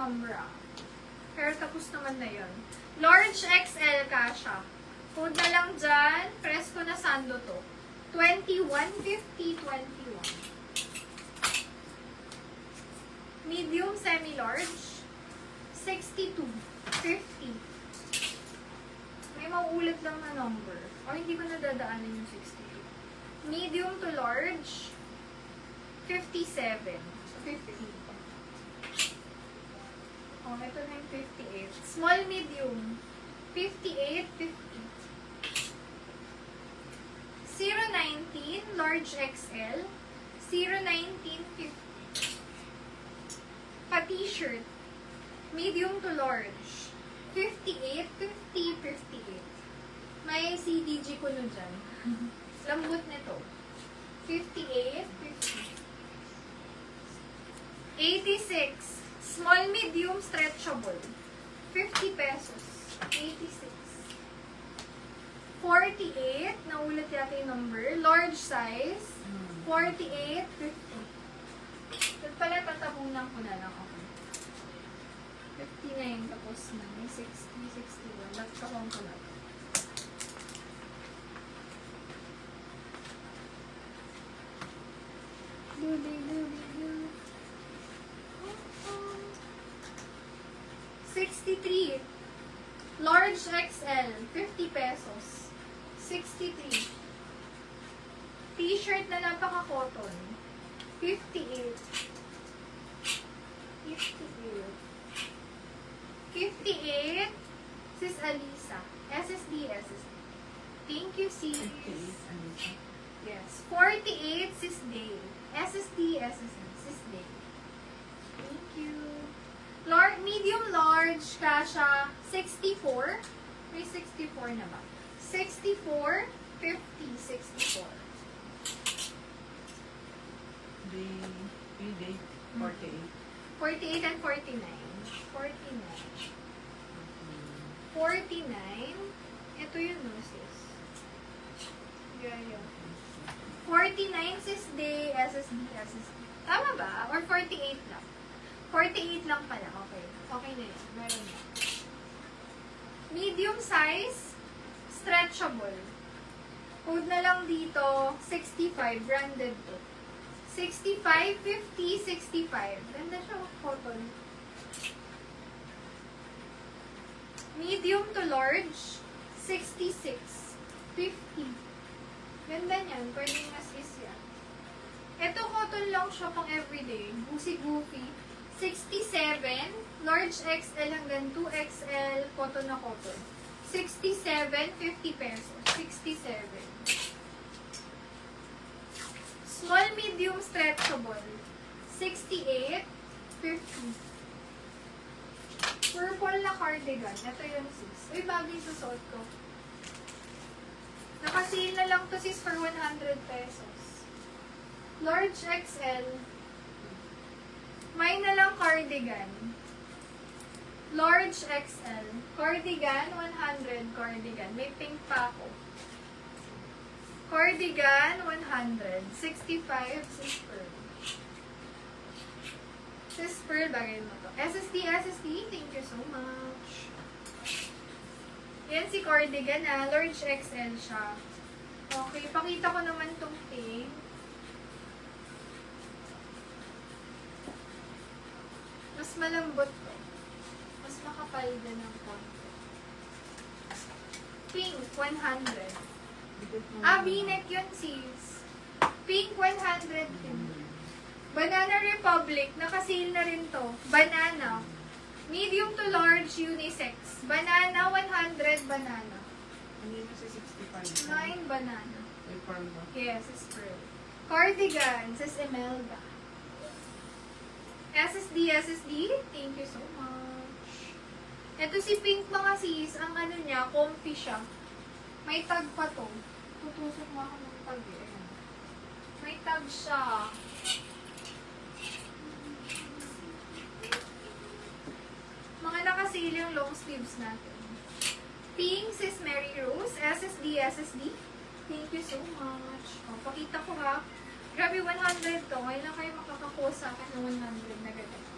number ah. Pero tapos naman na yun. Large XL kasha. Code na lang dyan. Presko na sando to. 2150, 21. Medium semi-large. 6250. May mauulit lang na number. O hindi ko nadadaanan yung 62. Medium to large. 57. So 50. Oh, ito na yung 58. Small, medium. 58, 50. 019, large XL. 019, 50. Pa-t-shirt. Medium to large. 58, 50, 58. May CDG ko nun dyan. Lambot nito. 58, 50. 86. Small, medium, stretchable. 50 pesos. 86. 48. Naulit yata yung number. Large size. 48, 50. Ito pala, tatabunan ko na lang ako. 59. Tapos na. May 60, 61. Nagkakong ko na. Doobie. 63. Large XL, 50 pesos. 63. T-shirt na napaka-cotton. 58. 58. Sis Alisa. SSD. Thank you, sis. Yes. 48, Sis Day. SSD. Sis Day. Thank you. Medium large, kasha, 64. May 64 na ba? 64, 50, 64. Day 48. 48 and 49. 49. Ito yun, no, sis. Yeah. 49, Sis Day, SSD. Tama ba? Or 48 lang? 48 lang pala. Okay na yun. Meron na. Medium size, stretchable. Code na lang dito, 65. Branded to. 65, 50, 65. Ganda siya, cotton. Medium to large, 66. 50. Ganda niyan. Pwedeng mas is yan. Ito, cotton lang siya pang everyday. Goofy. 67, large XL hanggang 2XL, cotton na cotton. 67, 50 pesos. 67. Small, medium, stretchable. 68, 50. Purple na cardigan. Ito yung sis. Uy, bagay susuot ko. Nakasale na lang to sis for 100 pesos. Large XL. May na lang cardigan. Large XL. Cardigan, 100 cardigan. May pink pa ako. Cardigan, 100. 65, Sis Pearl. Sis Pearl, bagay mo to. SSD. Thank you so much. Yan si cardigan na. Large XL siya. Okay, pakita ko naman tong pink. Mas malambot to. Mas makapal din ang konti. Pink, 100. V-neck yun, sis. Pink, 100 din. Banana Republic, nakasale na rin to. Banana. Medium to large, unisex. Banana, 100 banana. Ano yun sa 65? 9 banana. May pearl ba? Yes, it's pearl. Cardigan, sis Imelda. SSD. Thank you so much. Ito si Pink mga sis, ang ano niya, comfy siya. May tag pa to. Tutusok mo ako ng tag eh. May tag siya. Mga nakasale yung long sleeves natin. Pink, sis Mary Rose. SSD. Thank you so much. O, pakita ko ha. Grabe, 100 to. Ngayon lang kayo makakakuha sa akin ng 100 na ganito.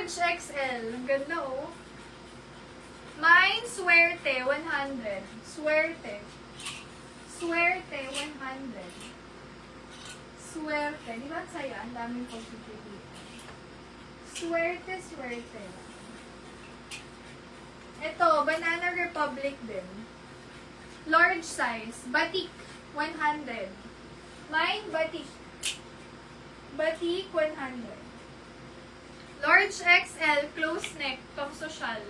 Large XL. Ang ganda, oh. Mine, Suerte, 100. Suerte. Suerte, 100. Suerte. Di ba ang saya? Ang daming pagpipilian. Suerte, Suerte. Ito, Banana Republic din. Large size. Batik, 100. Mine, Batik. Batik, 100. Large XL, close neck, pang social.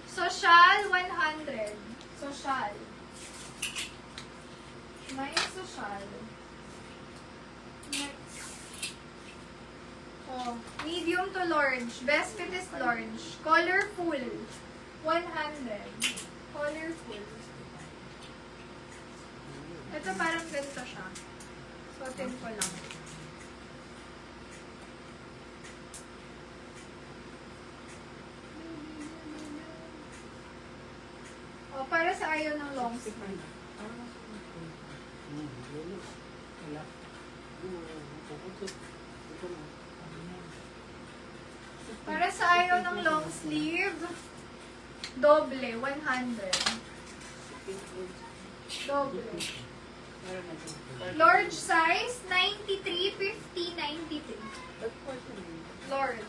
Social, 100. Social. Mine, social. Next. Oh, medium to large. Best fit is large. Colorful, 100. Colorful. Ito parang ganito siya. Suotin ko lang. O, para sa ayaw ng long sleeve. Para sa ayaw ng long sleeve, doble, 100. Doble. Large size, 93, 50, 93. Large.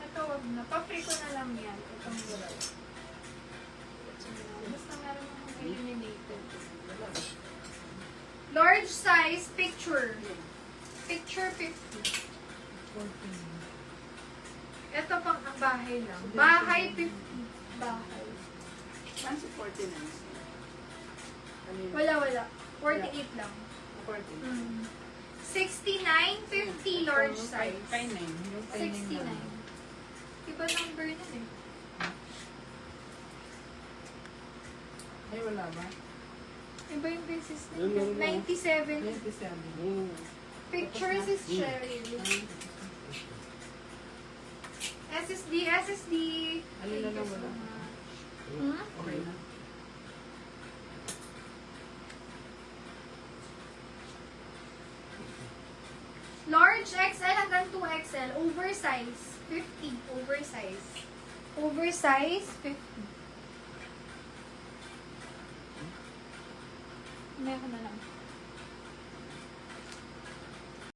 Ito, wag na. Pa-free ko na lang yan. Itong gulay. Basta meron akong eliminated. Large size, picture. Picture 50. Ito pang ang bahay lang. Bahay 50. Bahay. Saan si 49? Wala. 48 lang. 49. 69, 50 large size. 69. 69. Iba number na eh. Ay, wala ba? Iba yung basis na Yun, yun, yun. 97. 27. Pictures is Cheryl. SSD. Alin na lang wala? Hmm? Okay na. Large XL hanggang 2XL. Oversize. 50. Oversize. Oversize, 50. Meron na lang.